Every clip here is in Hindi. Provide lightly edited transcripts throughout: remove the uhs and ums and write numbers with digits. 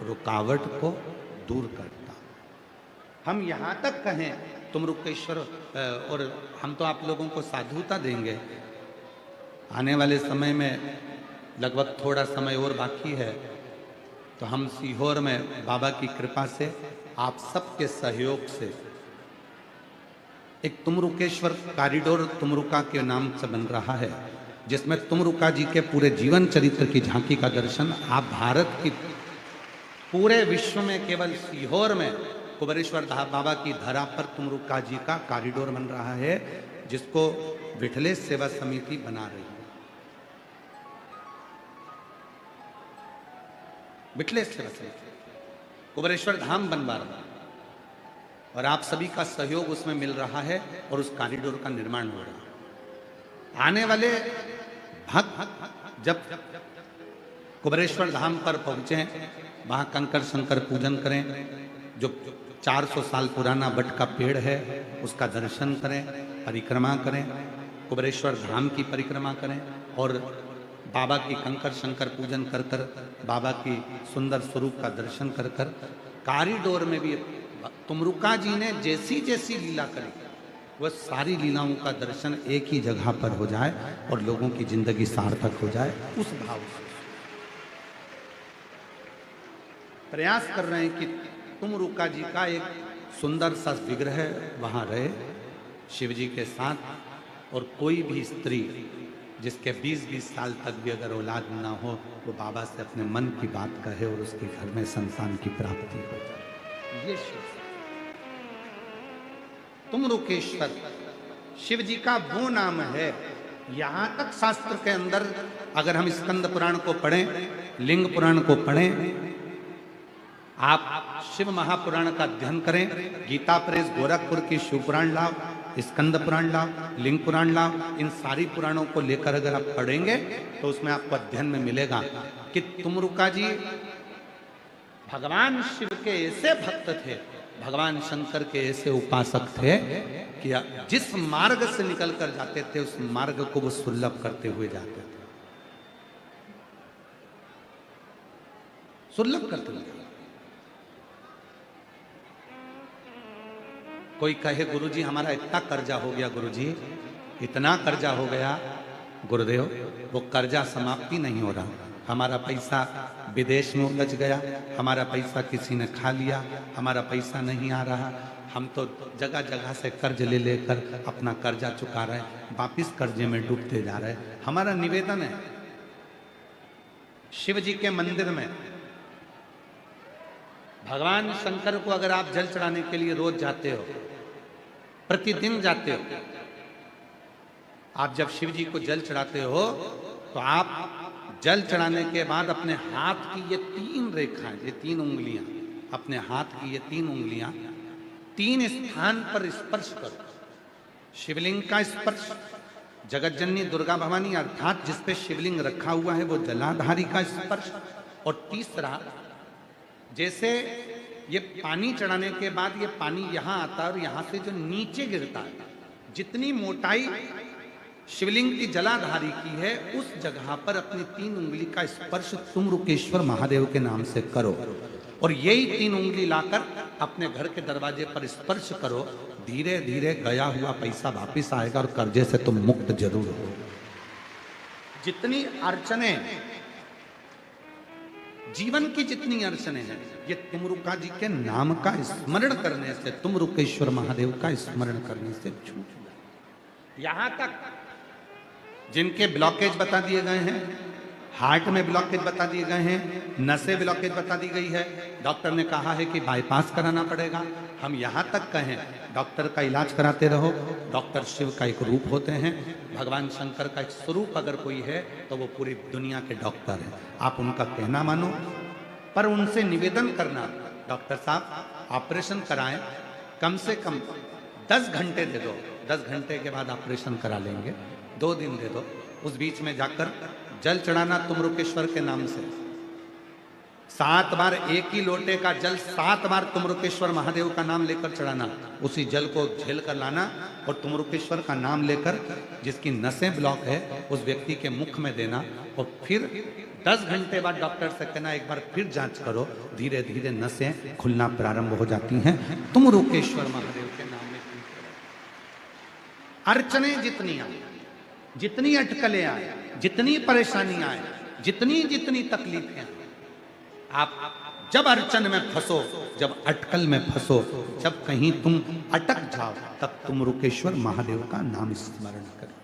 रुकावट को दूर करता। हम यहाँ तक कहें तुम रुकेश्वर, और हम तो आप लोगों को साधुता देंगे। आने वाले समय में लगभग थोड़ा समय और बाकी है, तो हम सीहोर में बाबा की कृपा से आप सबके सहयोग से एक तुमरुकेश्वर कॉरिडोर तुमरुका के नाम से बन रहा है, जिसमें तुमरुका जी के पूरे जीवन चरित्र की झांकी का दर्शन आप भारत की पूरे विश्व में केवल सीहोर में कुबेरेश्वर बाबा की धरा पर तुमरुका जी का कॉरिडोर बन रहा है, जिसको विठलेश सेवा समिति बना रही है। विठलेश सेवा समिति कुबेरेश्वर धाम बनवा रहा है और आप सभी का सहयोग उसमें मिल रहा है और उस कॉरिडोर का निर्माण हो रहा है। आने वाले भक्त जब कुबेरेश्वर धाम पर पहुंचे, वहां कंकर शंकर पूजन करें, जो 400 साल पुराना बट का पेड़ है उसका दर्शन करें, परिक्रमा करें, कुबेरेश्वर धाम की परिक्रमा करें और बाबा की कंकर शंकर पूजन कर कर बाबा की सुंदर स्वरूप का दर्शन कर कर कॉरिडोर में भी तुमरुका जी ने जैसी जैसी लीला करी वह सारी लीलाओं का दर्शन एक ही जगह पर हो जाए और लोगों की जिंदगी सार्थक हो जाए, उस भाव से प्रयास कर रहे हैं कि तुमरुका जी का एक सुंदर सा विग्रह वहां रहे शिव जी के साथ, और कोई भी स्त्री जिसके 20-20 साल तक भी अगर औलाद ना हो वो बाबा से अपने मन की बात कहे और उसके घर में संतान की प्राप्ति हो जाए। ये शिव तुमरुकेश्वर शिव जी का वो नाम है। यहां तक शास्त्र के अंदर अगर हम स्कंद पुराण को पढ़ें, लिंग पुराण को पढ़ें, आप शिव महापुराण का अध्ययन करें, गीता प्रेस गोरखपुर की शिव पुराण लाभ, स्कंद पुराण लाभ, लिंग पुराण लाभ, इन सारी पुराणों को लेकर अगर आप पढ़ेंगे तो उसमें आपको अध्ययन में मिलेगा कि तुमरुका जी भगवान शिव के ऐसे भक्त थे, भगवान शंकर के ऐसे उपासक थे कि जिस मार्ग से निकल कर जाते थे उस मार्ग को वो सुलभ करते हुए जाते थे, सुलभ करते हुए। कोई कहे गुरुजी हमारा इतना कर्जा हो गया, गुरुजी इतना कर्जा हो गया, गुरुदेव वो कर्जा समाप्ति नहीं हो रहा, हमारा पैसा विदेश में उलझ गया, हमारा पैसा किसी ने खा लिया, हमारा पैसा नहीं आ रहा, हम तो जगह जगह से कर्ज ले लेकर अपना कर्जा चुका रहे हैं, वापिस कर्जे में डूबते जा रहे हैं। हमारा निवेदन है शिव जी के मंदिर में भगवान शंकर को अगर आप जल चढ़ाने के लिए रोज जाते हो, प्रतिदिन जाते हो, आप जब शिव जी को जल चढ़ाते हो तो आप जल चढ़ाने के बाद अपने हाथ की ये 3 रेखाएं, ये 3 उंगलियां, अपने हाथ की ये 3 उंगलियां 3 स्थान पर स्पर्श करो। शिवलिंग का स्पर्श, जगत जननी दुर्गा भवानी अर्थात जिसपे शिवलिंग रखा हुआ है वो जलाधारी का स्पर्श, और तीसरा जैसे ये पानी चढ़ाने के बाद ये पानी यहाँ आता है और यहाँ से जो नीचे गिरता है, जितनी मोटाई शिवलिंग की जलाधारी की है उस जगह पर अपनी 3 उंगली का स्पर्श तुमरुकेश्वर महादेव के नाम से करो, और यही 3 उंगली लाकर अपने घर के दरवाजे पर स्पर्श करो। धीरे धीरे गया हुआ पैसा वापिस आएगा और कर्जे से तुम मुक्त जरूर हो। जितनी अड़चने जीवन की जितनी अड़चने हैं ये तुमरुका जी के नाम का स्मरण करने से, तुमरुकेश्वर महादेव का स्मरण करने से छूट जाए। यहां तक जिनके ब्लॉकेज बता दिए गए हैं, हार्ट में ब्लॉकेज बता दिए गए हैं, नसें ब्लॉकेज बता दी गई है, डॉक्टर ने कहा है कि बाईपास कराना पड़ेगा। हम यहाँ तक कहें डॉक्टर का इलाज कराते रहो, डॉक्टर शिव का एक रूप होते हैं, भगवान शंकर का एक स्वरूप अगर कोई है तो वो पूरी दुनिया के डॉक्टर हैं। आप उनका कहना मानो, पर उनसे निवेदन करना डॉक्टर साहब ऑपरेशन कराएं, कम से कम 10 घंटे दे दो, 10 घंटे के बाद ऑपरेशन करा लेंगे, 2 दिन दे दो, उस बीच में जाकर जल चढ़ाना तुमरुकेश्वर के नाम से 7 बार, एक ही लोटे का जल 7 बार तुमरुकेश्वर महादेव का नाम लेकर चढ़ाना, उसी जल को झेल कर लाना और तुमरुकेश्वर का नाम लेकर जिसकी नसें ब्लॉक है उस व्यक्ति के मुख में देना, और फिर 10 घंटे बाद डॉक्टर से कहना एक बार फिर जांच करो, धीरे धीरे नसें खुलना प्रारंभ हो जाती हैं। तुम रुकेश्वर महादेव के नाम में अर्चने जितनी आए, जितनी अटकलें आए, जितनी परेशानियां आए, जितनी जितनी तकलीफें आए, आप जब अर्चन में फंसो, जब अटकल में फंसो, जब कहीं तुम अटक जाओ, तब तुम रुकेश्वर महादेव का नाम स्मरण करो।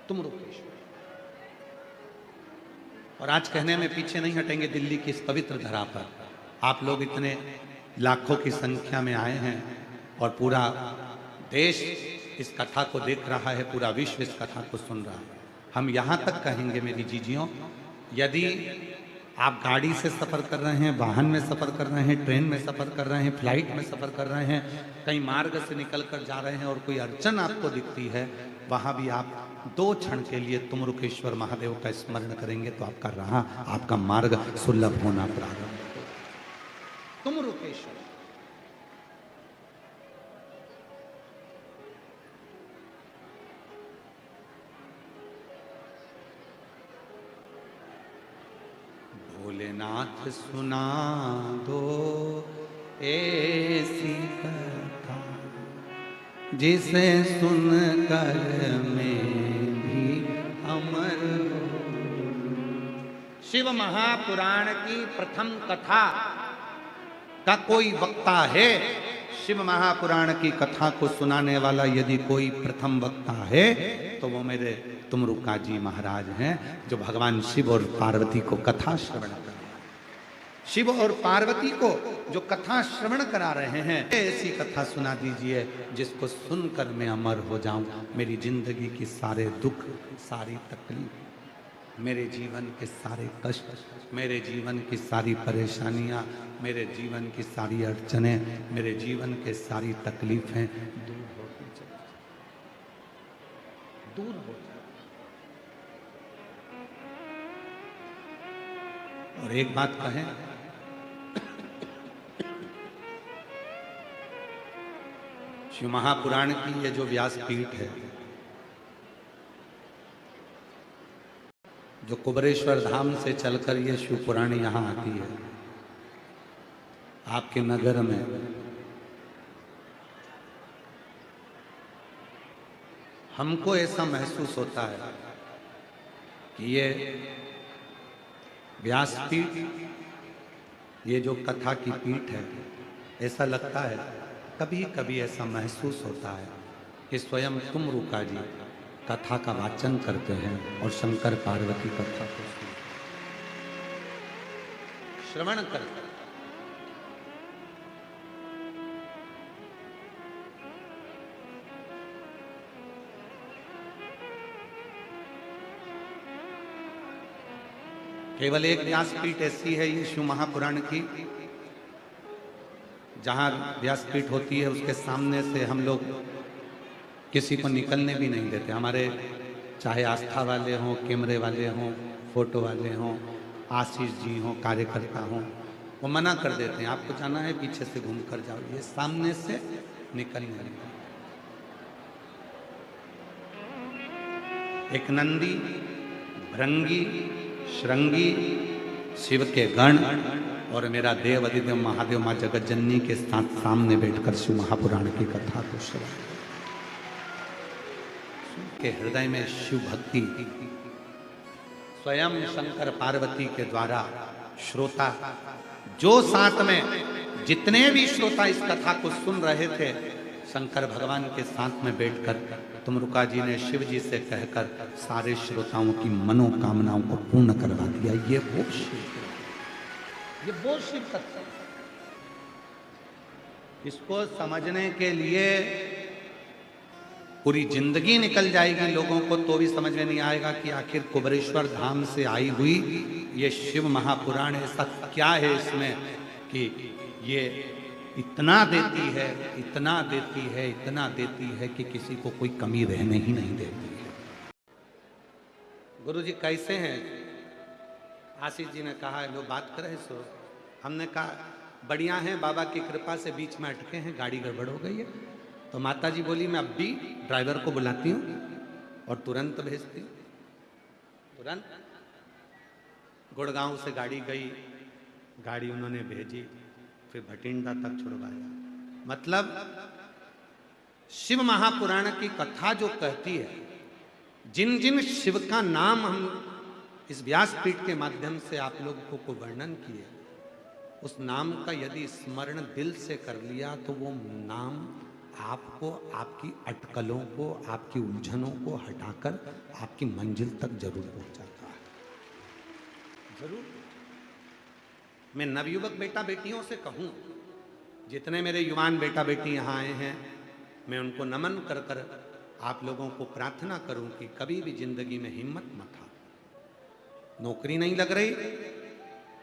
तुम रुकेश्वर। और आज कहने में पीछे नहीं हटेंगे, दिल्ली की इस पवित्र धरा पर आप लोग इतने लाखों की संख्या में आए हैं और पूरा देश इस कथा को देख रहा है, पूरा विश्व इस कथा को सुन रहा है। हम यहां तक कहेंगे मेरी जीजियों, यदि आप गाड़ी से सफर कर रहे हैं, वाहन में सफर कर रहे हैं, ट्रेन में सफर कर रहे हैं, फ्लाइट में सफर कर रहे हैं, कहीं मार्ग से निकल कर जा रहे हैं और कोई अड़चन आपको दिखती है, वहां भी आप 2 क्षण के लिए तुम रुकेश्वर महादेव का स्मरण करेंगे तो आपका राह, आपका मार्ग सुलभ होना प्रारंभ हो। तुम रुकेश्वर। भोलेनाथ सुना दो ऐसी कथा, जिसे सुनकर मैं भी अमर हूं। शिव महापुराण की प्रथम कथा का कोई वक्ता है? शिव महापुराण की कथा को सुनाने वाला यदि कोई प्रथम वक्ता है तो वो मेरे तुमरुका जी महाराज हैं, जो भगवान शिव और पार्वती को कथा श्रवण कर रहे हैं। शिव और पार्वती को जो कथा श्रवण करा रहे हैं, ऐसी कथा सुना दीजिए जिसको सुनकर मैं अमर हो जाऊं। मेरी जिंदगी की सारे दुख, सारी तकलीफ, मेरे जीवन के सारे कष्ट, मेरे जीवन की सारी परेशानियां, मेरे जीवन की सारी अड़चनें, मेरे जीवन के सारी तकलीफें दूर होती चली, दूर हो जाए। और एक बात कहें, शिव महापुराण की ये जो व्यासपीठ है, जो कुबरेश्वर धाम से चलकर ये शिव पुराण यहाँ आती है, आपके नगर में, हमको ऐसा महसूस होता है कि ये व्यासपीठ, ये जो कथा की पीठ है, ऐसा लगता है, कभी कभी ऐसा महसूस होता है कि स्वयं तुमरुका जी कथा का वाचन करते हैं और शंकर पार्वती कथा को श्रवण करते हैं। केवल एक व्यासपीठ ऐसी है ये शिव महापुराण की, जहां व्यासपीठ होती है उसके सामने से हम लोग किसी को निकलने भी नहीं देते। हमारे चाहे आस्था वाले हों, कैमरे वाले हों, फोटो वाले हों, आशीष जी हों, कार्यकर्ता हों, वो मना कर देते हैं, आपको जाना है पीछे से घूम कर जाओ, ये सामने से निकलने नहीं। एक नंदी, भृंगी, श्रृंगी, शिव के गण और मेरा देव अधिदेव महादेव माँ जगत जननी के साथ सामने बैठकर शिव महापुराण की कथा को श्रवण के हृदय में शिव भक्ति, स्वयं शंकर पार्वती के द्वारा श्रोता, जो साथ में जितने भी श्रोता इस कथा को सुन रहे थे, शंकर भगवान के साथ में बैठकर तुमरुका जी ने शिव जी से कहकर सारे श्रोताओं की मनोकामनाओं को पूर्ण करवा दिया। ये वो शिव, ये वो शिव कथा। इसको समझने के लिए पूरी जिंदगी निकल जाएगी लोगों को, तो भी समझ में नहीं आएगा कि आखिर कुबरेश्वर धाम से आई हुई ये शिव महापुराण ऐसा क्या है इसमें कि ये इतना देती है, इतना देती है, इतना देती है कि किसी को कोई कमी रहने ही नहीं देती है। गुरु जी कैसे हैं? आशीष जी ने कहा है, लोग बात करें सो, हमने कहा बढ़िया है, बाबा की कृपा से बीच में अटके हैं, गाड़ी गड़बड़ हो गई है। तो माता जी बोली मैं अब भी ड्राइवर को बुलाती हूँ और तुरंत भेजती हूँ, तुरंत। गुड़गांव से गाड़ी गई, गाड़ी उन्होंने भेजी, फिर भटिंडा तक छुड़वाया। मतलब शिव महापुराण की कथा जो कहती है, जिन जिन शिव का नाम हम इस व्यासपीठ के माध्यम से आप लोगों को वर्णन किए, उस नाम का यदि स्मरण दिल से कर लिया तो वो नाम आपको, आपकी अटकलों को, आपकी उलझनों को हटाकर आपकी मंजिल तक जरूर पहुंचाता है, जरूर। मैं नवयुवक बेटा बेटियों से कहूं, जितने मेरे युवान बेटा बेटी यहाँ आए हैं, मैं उनको नमन कर कर आप लोगों को प्रार्थना करूं कि कभी भी जिंदगी में हिम्मत मत हारो। नौकरी नहीं लग रही,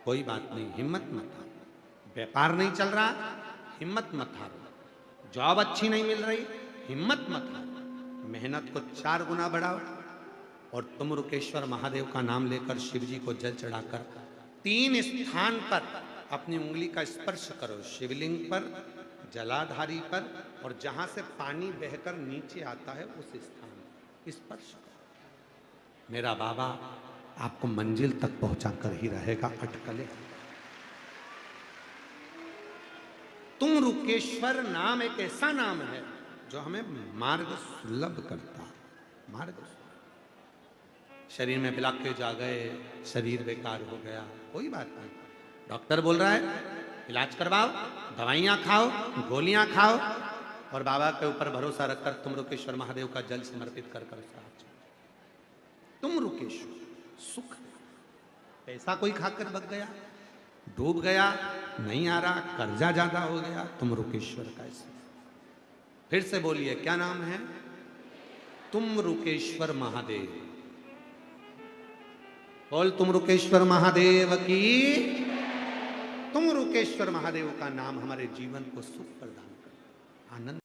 कोई बात नहीं, हिम्मत मत हारो। व्यापार नहीं चल रहा, हिम्मत मत हारो। जॉब अच्छी नहीं मिल रही, हिम्मत मत हारो। मेहनत को 4 गुना बढ़ाओ और तुम रुकेश्वर महादेव का नाम लेकर शिव जी को जल चढ़ाकर 3 स्थान पर अपनी उंगली का स्पर्श करो। शिवलिंग पर, जलाधारी पर, और जहां से पानी बहकर नीचे आता है उस स्थान स्पर्श करो। मेरा बाबा आपको मंजिल तक पहुंचाकर ही रहेगा। अटकलें, तुम रुकेश्वर नाम एक ऐसा नाम है जो हमें मार्ग सुलभ करता है, मार्ग सुलभ। शरीर में ब्लॉकेज आ गए, शरीर बेकार हो गया, कोई बात नहीं, डॉक्टर बोल रहा है इलाज करवाओ, दवाइयां खाओ, गोलियां खाओ, और बाबा के ऊपर भरोसा रखकर तुम रुकेश्वर महादेव का जल समर्पित कर कर तुम रुकेश्वर सुख। पैसा कोई खाकर बच गया, डूब गया, नहीं आ रहा, कर्जा ज्यादा हो गया, तुम रुकेश्वर का इसमें फिर से बोलिए, क्या नाम है? तुम रुकेश्वर महादेव। बोल, तुम रुकेश्वर महादेव की। तुम रुकेश्वर महादेव का नाम हमारे जीवन को सुख प्रदान कर, आनंद